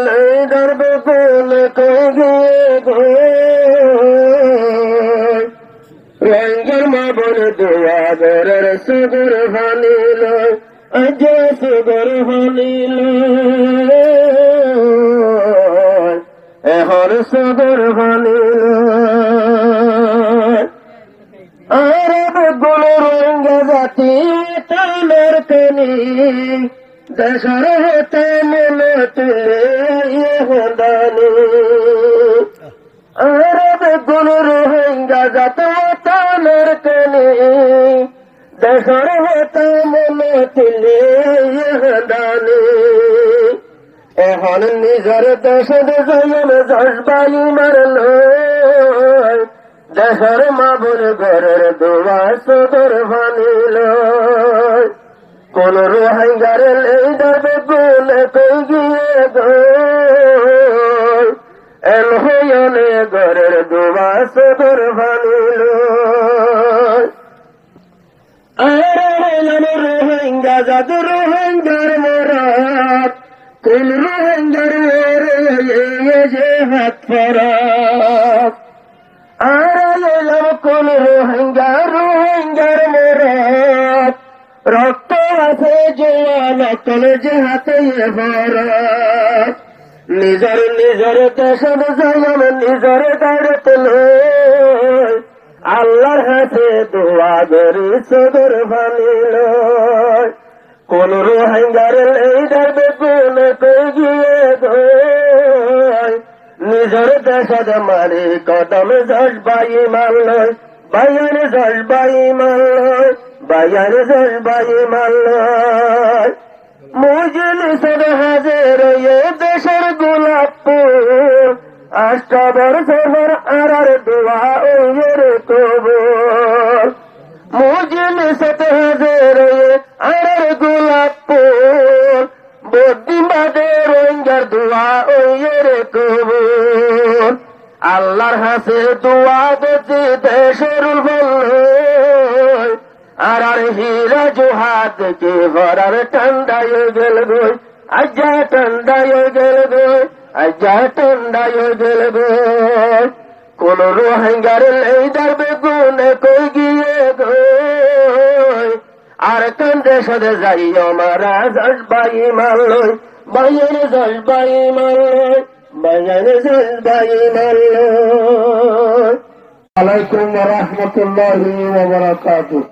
Leather বেগুন কই গিয়ে গো রঙ্গের মা বলে দোয়া গরের সুগর ভানিল আজ সুগর ভানিল এখন সুগর ভানিল আর বেগুন রঙ্গে জাতি তালের কনি দেশর হতে মনে তুলে হদানি আর বেগুন রোহিঙ্গা জাত তালের কনি দেশর হতে মনে তুলে হদানি এখন নিজের দেশে জয়ন জজবাই মারল দেশর মা বলে ঘরের দোয়া সদর ভানিল কোন রোহিঙ্গার লেদার বেগুন কই গিয়ে গো এল হইলে ঘরের দোয়া সদর ভানিল আর রোহিঙ্গা জাদু রোহিঙ্গার মরাত কোন রোহিঙ্গার যে হাত ফরাত আর এলাম কোন রোহিঙ্গার মরাত রক্ত আছে জোয়ান কোন যে হাতে ভরাত নিজের দেশের জয়ন নিজের দাঁড়াতে আল্লাহর হাতে দোয়া গরি সদর ভানিল কোন রোহিঙ্গার লেদার বেগুন কই গিয়ে গো নিজের দেশত মারি কদম জজবাই মারল বায়ান জজবাই মারল বায়ান জজবাই মারল মজলিসের হাজির এ দেশের গোলাপপুর আষ্টাবর শহর আর দোয়া ওয়ের কবর মজলিসের হাজির আর গোলাপপুর বদ্দিমাদের রোহিঙ্গার দোয়া ওয়ের কবর আল্লাহর হাসে দোয়া বেঁচে দেশের বল আর হীরা জোহাত কে ভরার ঠান্ডায় গেল গো আজ্জা ঠান্ডায় গেল গো আজ্জা ঠান্ডায় গেল গো কোন রোহিঙ্গার লেদার বেগুন কই গিয়ে গো আর কোন দেশে যাই আমারা জজবাই মারল বায়ান জজবাই মারল বায়ান জজবাই মারল আলাইকুম ওয়া রাহমাতুল্লাহি ওয়া বারাকাতুহু।